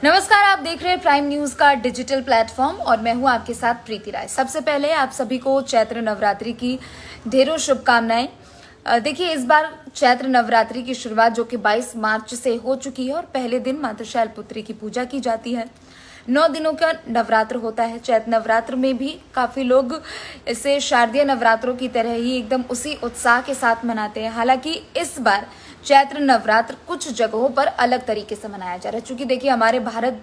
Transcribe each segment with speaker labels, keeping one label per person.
Speaker 1: नमस्कार, आप देख रहे हैं प्राइम न्यूज का डिजिटल प्लेटफॉर्म और मैं हूं आपके साथ प्रीति राय। सबसे पहले आप सभी को चैत्र नवरात्रि की ढेरों शुभकामनाएं। देखिए, इस बार चैत्र नवरात्रि की शुरुआत जो कि 22 मार्च से हो चुकी है और पहले दिन माता शैलपुत्री की पूजा की जाती है। 9 दिनों का नवरात्र होता है। चैत्र नवरात्र में भी काफी लोग इसे शारदीय नवरात्रों की तरह ही एकदम उसी उत्साह के साथ मनाते हैं। हालांकि इस बार चैत्र नवरात्र कुछ जगहों पर अलग तरीके से मनाया जा रहा है। चूंकि देखिए, हमारे भारत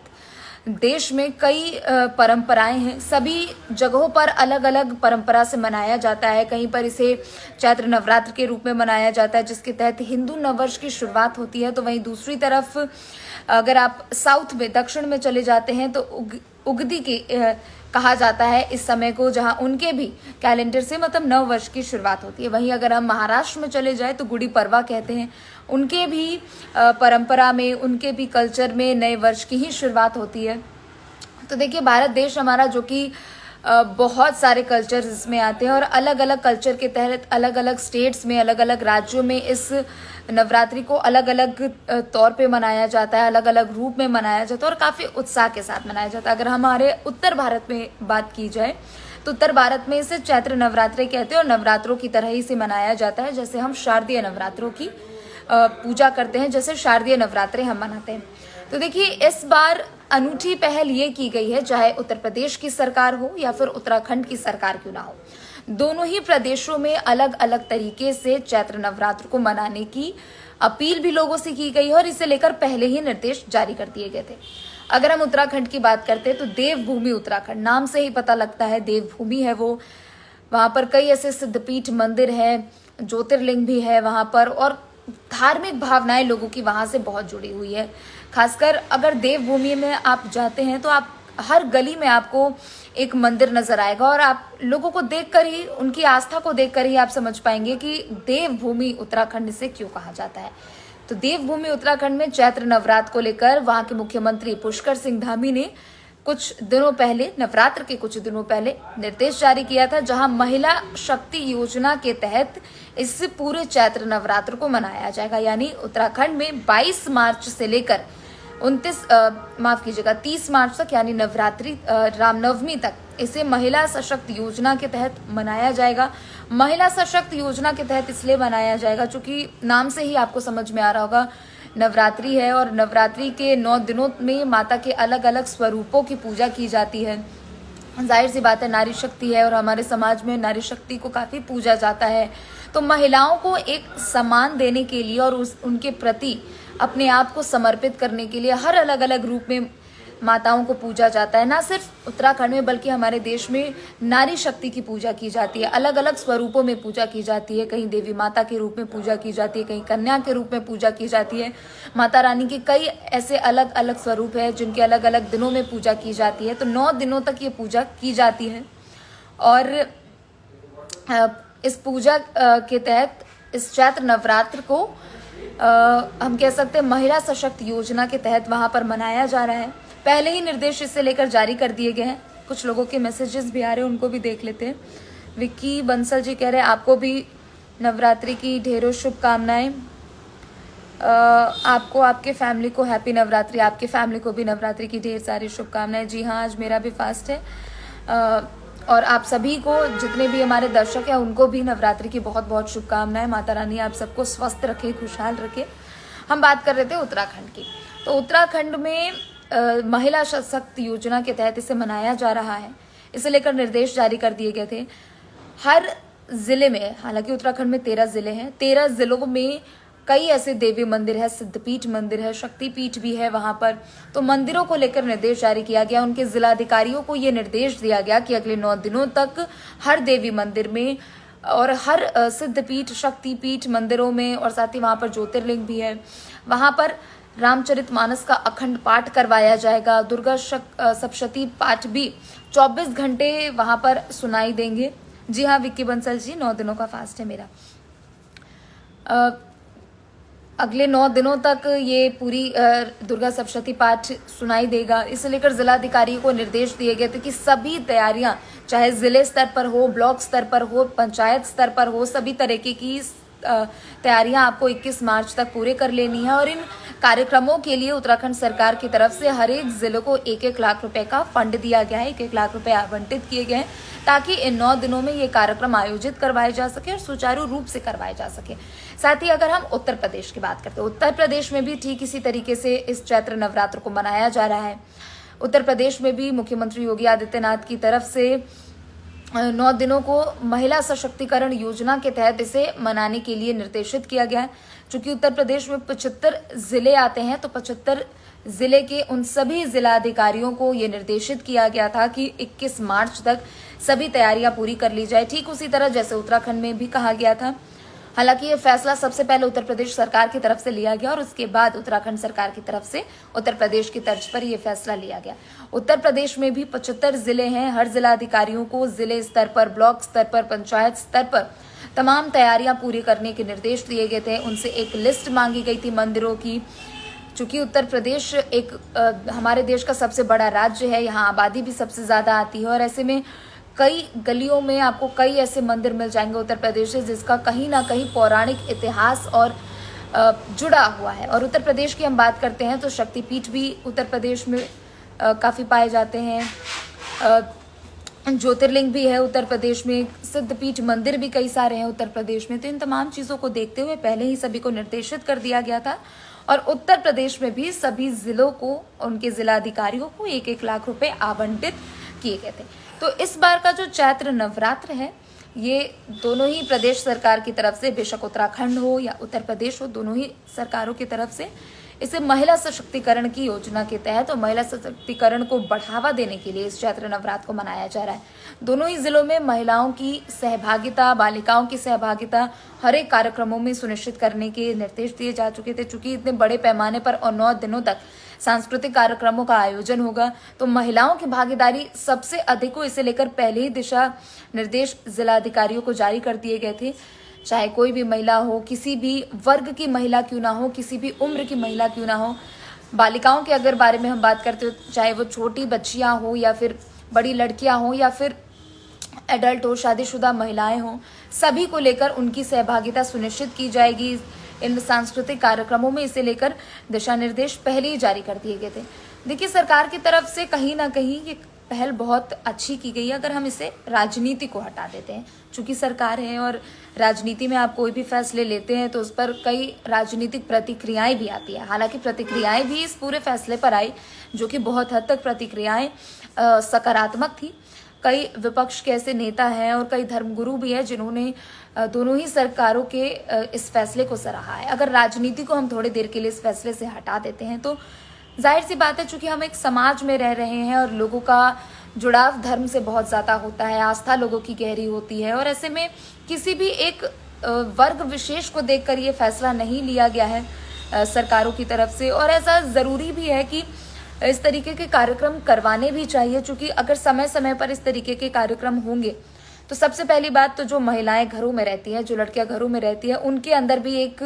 Speaker 1: देश में कई परंपराएं हैं। सभी जगहों पर अलग अलग परंपरा से मनाया जाता है। कहीं पर इसे चैत्र नवरात्र के रूप में मनाया जाता है, जिसके तहत हिंदू नववर्ष की शुरुआत होती है। तो वहीं दूसरी तरफ अगर आप साउथ में, दक्षिण में चले जाते हैं तो उगदी की कहा जाता है इस समय को, जहां उनके भी कैलेंडर से मतलब नव वर्ष की शुरुआत होती है। वहीं अगर हम महाराष्ट्र में चले जाए तो गुड़ी पड़वा कहते हैं। उनके भी परंपरा में, उनके भी कल्चर में नए वर्ष की ही शुरुआत होती है। तो देखिए, भारत देश हमारा जो कि बहुत सारे कल्चर इसमें आते हैं और अलग अलग कल्चर के तहत अलग अलग स्टेट्स में, अलग अलग राज्यों में इस नवरात्रि को अलग अलग तौर पे मनाया जाता है, अलग अलग रूप में मनाया जाता है और काफ़ी उत्साह के साथ मनाया जाता है। अगर हमारे उत्तर भारत में बात की जाए तो उत्तर भारत में इसे चैत्र नवरात्रि कहते हैं और नवरात्रों की तरह ही इसे मनाया जाता है, जैसे हम शारदीय नवरात्रों की पूजा करते हैं, जैसे शारदीय नवरात्रि हम मनाते हैं। तो देखिए, इस बार अनूठी पहल ये की गई है, चाहे उत्तर प्रदेश की सरकार हो या फिर उत्तराखंड की सरकार क्यों ना हो, दोनों ही प्रदेशों में अलग अलग तरीके से चैत्र नवरात्र को मनाने की अपील भी लोगों से की गई है और इसे लेकर पहले ही निर्देश जारी कर दिए गए थे। अगर हम उत्तराखंड की बात करते हैं तो देवभूमि उत्तराखंड, नाम से ही पता लगता है देवभूमि है वो। वहां पर कई ऐसे सिद्धपीठ मंदिर है, ज्योतिर्लिंग भी है वहां पर, और धार्मिक भावनाएं लोगों की वहां से बहुत जुड़ी हुई है। खासकर अगर देवभूमि में आप जाते हैं तो आप हर गली में आपको एक मंदिर नजर आएगा और आप लोगों को देखकर ही, उनकी आस्था को देखकर ही आप समझ पाएंगे कि देवभूमि उत्तराखंड से क्यों कहा जाता है। तो देवभूमि उत्तराखंड में चैत्र नवरात्र को लेकर वहां के मुख्यमंत्री पुष्कर सिंह धामी ने कुछ दिनों पहले, नवरात्र के कुछ दिनों पहले निर्देश जारी किया था, जहां महिला शक्ति योजना के तहत इस पूरे चैत्र नवरात्र को मनाया जाएगा। यानी उत्तराखंड में 22 मार्च से लेकर 30 मार्च तक, यानी नवरात्रि रामनवमी तक इसे महिला सशक्त योजना के तहत मनाया जाएगा। महिला सशक्त योजना के तहत इसलिए मनाया जाएगा चूंकि नाम से ही आपको समझ में आ रहा होगा, नवरात्रि है और नवरात्रि के 9 दिनों में माता के अलग अलग स्वरूपों की पूजा की जाती है। जाहिर सी बात है, नारी शक्ति है और हमारे समाज में नारी शक्ति को काफी पूजा जाता है। तो महिलाओं को एक सम्मान देने के लिए और उनके प्रति अपने आप को समर्पित करने के लिए हर अलग अलग रूप में माताओं को पूजा जाता है। ना सिर्फ उत्तराखंड में बल्कि हमारे देश में नारी शक्ति की पूजा की जाती है, अलग अलग स्वरूपों में पूजा की जाती है। कहीं देवी माता के रूप में पूजा की जाती है, कहीं कन्या के रूप में पूजा की जाती है। माता रानी के कई ऐसे अलग अलग स्वरूप है जिनके अलग अलग दिनों में पूजा की जाती है। तो 9 दिनों तक ये पूजा की जाती है और इस पूजा के तहत इस चैत्र नवरात्र को हम कह सकते हैं महिला सशक्त योजना के तहत वहां पर मनाया जा रहा है। पहले ही निर्देश इससे लेकर जारी कर दिए गए हैं। कुछ लोगों के मैसेजेस भी आ रहे हैं, उनको भी देख लेते हैं। विक्की बंसल जी कह रहे हैं आपको भी नवरात्रि की ढेरों शुभकामनाएं। आपको, आपके फैमिली को हैप्पी नवरात्रि, आपके फैमिली को भी नवरात्रि की ढेर सारी शुभकामनाएं। जी हाँ, आज मेरा भी फास्ट है और आप सभी को, जितने भी हमारे दर्शक हैं, उनको भी नवरात्रि की बहुत बहुत शुभकामनाएं। माता रानी आप सबको स्वस्थ रखे, खुशहाल रखे। हम बात कर रहे थे उत्तराखंड की। तो उत्तराखंड में महिला सशक्त योजना के तहत इसे मनाया जा रहा है। इसे लेकर निर्देश जारी कर दिए गए थे। हर जिले में, हालांकि उत्तराखंड में 13 जिले हैं, 13 जिलों में कई ऐसे देवी मंदिर है, सिद्धपीठ मंदिर है, शक्तिपीठ भी है वहां पर। तो मंदिरों को लेकर निर्देश जारी किया गया। उनके जिलाधिकारियों को ये निर्देश दिया गया कि अगले 9 दिनों तक हर देवी मंदिर में और हर सिद्धपीठ, शक्तिपीठ मंदिरों में, और साथ ही वहां पर ज्योतिर्लिंग भी है, वहां पर रामचरितमानस का अखंड पाठ करवाया जाएगा। दुर्गा सप्तशती पाठ भी 24 घंटे वहां पर सुनाई देंगे। जी हाँ विक्की बंसल जी, 9 दिनों का फास्ट है मेरा। अगले 9 दिनों तक ये पूरी दुर्गा सप्तशती पाठ सुनाई देगा। इसे लेकर जिलाधिकारी को निर्देश दिए गए थे कि सभी तैयारियां, चाहे जिले स्तर पर हो, ब्लॉक स्तर पर हो, पंचायत स्तर पर हो, सभी तरीके की तैयारियां आपको 21 मार्च तक पूरे कर लेनी है और इन कार्यक्रमों के लिए उत्तराखंड सरकार की तरफ से हर एक जिले को 1-1 लाख रुपए का फंड दिया गया है, 1-1 लाख रुपए आवंटित किए गए हैं ताकि इन 9 दिनों में ये कार्यक्रम आयोजित करवाए जा सके और सुचारू रूप से करवाए जा सके। साथ ही अगर हम उत्तर प्रदेश की बात करते हैं, उत्तर प्रदेश में भी ठीक इसी तरीके से इस चैत्र नवरात्र को मनाया जा रहा है। उत्तर प्रदेश में भी मुख्यमंत्री योगी आदित्यनाथ की तरफ से 9 दिनों को महिला सशक्तिकरण योजना के तहत इसे मनाने के लिए निर्देशित किया गया है। चूंकि उत्तर प्रदेश में 75 जिले आते हैं तो 75 जिले के उन सभी जिलाधिकारियों को ये निर्देशित किया गया था कि 21 मार्च तक सभी तैयारियां पूरी कर ली जाए, ठीक उसी तरह जैसे उत्तराखंड में भी कहा गया था। हालांकि ये फैसला सबसे पहले उत्तर प्रदेश सरकार की तरफ से लिया गया और उसके बाद उत्तराखंड सरकार की तरफ से उत्तर प्रदेश की तर्ज पर यह फैसला लिया गया। उत्तर प्रदेश में भी 75 जिले हैं। हर जिलाधिकारियों को जिले स्तर पर, ब्लॉक स्तर पर, पंचायत स्तर पर तमाम तैयारियां पूरी करने के निर्देश दिए गए थे। उनसे एक लिस्ट मांगी गई थी मंदिरों की। चूंकि उत्तर प्रदेश एक हमारे देश का सबसे बड़ा राज्य है, यहाँ आबादी भी सबसे ज्यादा आती है और ऐसे में कई गलियों में आपको कई ऐसे मंदिर मिल जाएंगे उत्तर प्रदेश से जिसका कहीं ना कहीं पौराणिक इतिहास और जुड़ा हुआ है। और उत्तर प्रदेश की हम बात करते हैं तो शक्तिपीठ भी उत्तर प्रदेश में काफ़ी पाए जाते हैं। ज्योतिर्लिंग भी है उत्तर प्रदेश में, सिद्धपीठ मंदिर भी कई सारे हैं उत्तर प्रदेश में। तो इन तमाम चीज़ों को देखते हुए पहले ही सभी को निर्देशित कर दिया गया था और उत्तर प्रदेश में भी सभी जिलों को, उनके जिलाधिकारियों को 1-1 लाख रुपए आवंटित किए गए थे। तो इस बार का जो चैत्र नवरात्र है ये दोनों ही प्रदेश सरकार की तरफ से, बेशक उत्तराखंड हो या उत्तर प्रदेश हो, दोनों ही सरकारों की तरफ से इसे महिला सशक्तिकरण की योजना के तहत और महिला सशक्तिकरण को बढ़ावा देने के लिए इस चैत्र नवरात्र को मनाया जा रहा है। दोनों ही जिलों में महिलाओं की सहभागिता, बालिकाओं की सहभागिता हर एक कार्यक्रमों में सुनिश्चित करने के निर्देश दिए जा चुके थे। चूंकि इतने बड़े पैमाने पर और 9 दिनों तक सांस्कृतिक कार्यक्रमों का आयोजन होगा तो महिलाओं की भागीदारी सबसे अधिक हो, इसे लेकर पहले ही दिशा निर्देश जिलाधिकारियों को जारी कर दिए गए थे। चाहे कोई भी महिला हो, किसी भी वर्ग की महिला क्यों ना हो, किसी भी उम्र की महिला क्यों ना हो, बालिकाओं के अगर बारे में हम बात करते हो, चाहे वो छोटी बच्चियां हो या फिर बड़ी लड़कियां हो या फिर एडल्ट हो, शादीशुदा महिलाएं हो, सभी को लेकर उनकी सहभागिता सुनिश्चित की जाएगी इन सांस्कृतिक कार्यक्रमों में। इसे लेकर दिशा निर्देश पहले ही जारी कर दिए गए थे। देखिए, सरकार की तरफ से कहीं ना कहीं ये पहल बहुत अच्छी की गई है अगर हम इसे राजनीति को हटा देते हैं। चूंकि सरकार है और राजनीति में आप कोई भी फैसले लेते हैं तो उस पर कई राजनीतिक प्रतिक्रियाएं भी आती है। हालांकि प्रतिक्रियाएं भी इस पूरे फैसले पर आई जो कि बहुत हद तक प्रतिक्रियाएं सकारात्मक थी। कई विपक्ष के ऐसे नेता हैं और कई धर्मगुरु भी हैं जिन्होंने दोनों ही सरकारों के इस फैसले को सराहा है। अगर राजनीति को हम थोड़ी देर के लिए इस फैसले से हटा देते हैं तो जाहिर सी बात है, चूंकि हम एक समाज में रह रहे हैं और लोगों का जुड़ाव धर्म से बहुत ज़्यादा होता है, आस्था लोगों की गहरी होती है और ऐसे में किसी भी एक वर्ग विशेष को देखकर ये फैसला नहीं लिया गया है सरकारों की तरफ से। और ऐसा ज़रूरी भी है कि इस तरीके के कार्यक्रम करवाने भी चाहिए, चूंकि अगर समय समय पर इस तरीके के कार्यक्रम होंगे तो सबसे पहली बात तो जो महिलाएं घरों में रहती हैं, जो लड़कियां घरों में रहती हैं, उनके अंदर भी एक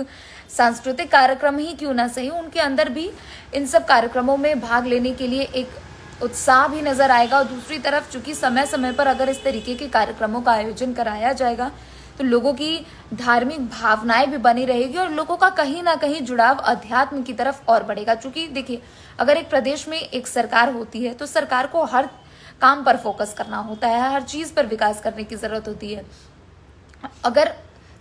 Speaker 1: सांस्कृतिक कार्यक्रम ही क्यों ना सही, उनके अंदर भी इन सब कार्यक्रमों में भाग लेने के लिए एक उत्साह भी नजर आएगा। और दूसरी तरफ चूंकि समय समय पर अगर इस तरीके के कार्यक्रमों का आयोजन कराया जाएगा तो लोगों की धार्मिक भावनाएं भी बनी रहेगी और लोगों का कहीं ना कहीं जुड़ाव अध्यात्म की तरफ और बढ़ेगा। चूंकि देखिए, अगर एक प्रदेश में एक सरकार होती है तो सरकार को हर काम पर फोकस करना होता है, हर चीज पर विकास करने की जरूरत होती है। अगर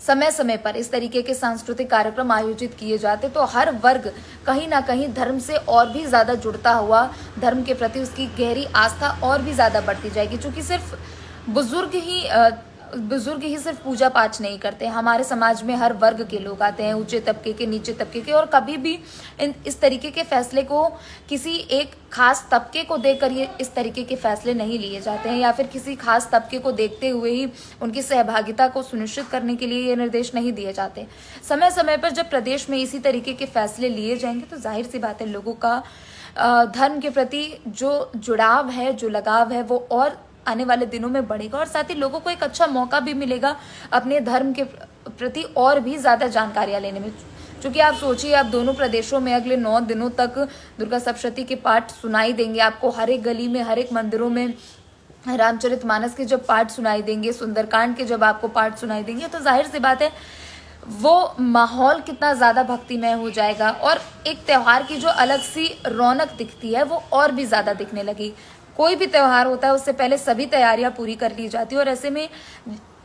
Speaker 1: समय समय पर इस तरीके के सांस्कृतिक कार्यक्रम आयोजित किए जाते तो हर वर्ग कहीं ना कहीं धर्म से और भी ज्यादा जुड़ता हुआ, धर्म के प्रति उसकी गहरी आस्था और भी ज्यादा बढ़ती जाएगी। क्योंकि सिर्फ बुजुर्ग ही सिर्फ पूजा पाठ नहीं करते, हमारे समाज में हर वर्ग के लोग आते हैं, ऊंचे तबके के, नीचे तबके के, और कभी भी इस तरीके के फैसले को किसी एक खास तबके को देखकर ये इस तरीके के फैसले नहीं लिए जाते हैं या फिर किसी खास तबके को देखते हुए ही उनकी सहभागिता को सुनिश्चित करने के लिए ये निर्देश नहीं दिए जाते। समय समय पर जब प्रदेश में इसी तरीके के फैसले लिए जाएंगे तो जाहिर सी बात है लोगों का धर्म के प्रति जो जुड़ाव है, जो लगाव है, वो और आने वाले दिनों में बढ़ेगा और साथ ही लोगों को एक अच्छा मौका भी मिलेगा अपने धर्म के प्रति और भी ज्यादा जानकारियां लेने में। क्योंकि आप सोचिए, आप दोनों प्रदेशों में अगले 9 दिनों तक दुर्गा सप्तशती के पाठ सुनाई देंगे आपको, हर एक गली में, हर एक मंदिरों में रामचरितमानस के जब पाठ सुनाई देंगे, सुंदरकांड के जब आपको पाठ सुनाई देंगे, तो जाहिर सी बात है वो माहौल कितना ज़्यादा भक्तिमय हो जाएगा और एक त्यौहार की जो अलग सी रौनक दिखती है वो और भी ज़्यादा दिखने लगी। कोई भी त्यौहार होता है उससे पहले सभी तैयारियां पूरी कर ली जाती है और ऐसे में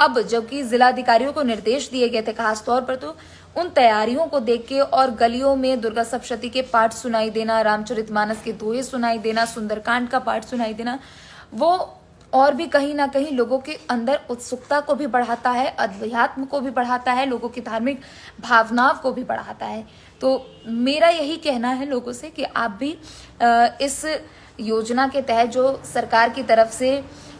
Speaker 1: अब जबकि जिलाधिकारियों को निर्देश दिए गए थे खास तौर पर, तो उन तैयारियों को देख के और गलियों में दुर्गा सप्तशती के पाठ सुनाई देना, रामचरितमानस के दोहे सुनाई देना, सुंदरकांड का पाठ सुनाई देना, वो और भी कहीं ना कहीं लोगों के अंदर उत्सुकता को भी बढ़ाता है, अध्यात्म को भी बढ़ाता है, लोगों की धार्मिक भावनाओं को भी बढ़ाता है। तो मेरा यही कहना है लोगों से कि आप भी इस योजना के तहत जो सरकार की तरफ से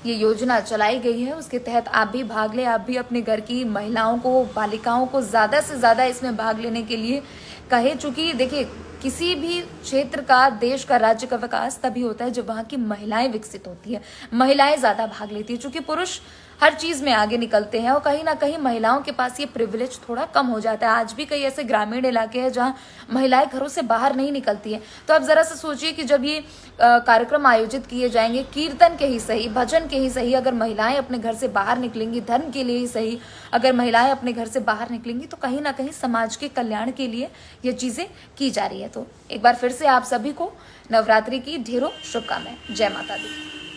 Speaker 1: ये योजना चलाई गई है उसके तहत आप भी भाग लें। आप भी अपने घर की महिलाओं को, बालिकाओं को ज़्यादा से ज़्यादा इसमें भाग लेने के लिए कहे। चूंकि देखिए किसी भी क्षेत्र का, देश का, राज्य का विकास तभी होता है जब वहाँ की महिलाएं विकसित होती है, महिलाएं ज़्यादा भाग लेती है। चूंकि पुरुष हर चीज़ में आगे निकलते हैं और कहीं ना कहीं महिलाओं के पास ये प्रिविलेज थोड़ा कम हो जाता है। आज भी कई ऐसे ग्रामीण इलाके हैं जहाँ महिलाएं घरों से बाहर नहीं निकलती हैं। तो आप ज़रा सा सोचिए कि जब ये कार्यक्रम आयोजित किए जाएंगे, कीर्तन के ही सही, भजन के ही सही, अगर महिलाएं अपने घर से बाहर निकलेंगी, धर्म के लिए ही सही, अगर महिलाएं अपने घर से बाहर निकलेंगी तो कहीं ना कहीं समाज के कल्याण के लिए ये चीज़ें की जा रही है। तो एक बार फिर से आप सभी को नवरात्रि की ढेरों शुभकामनाएं। जय माता दी।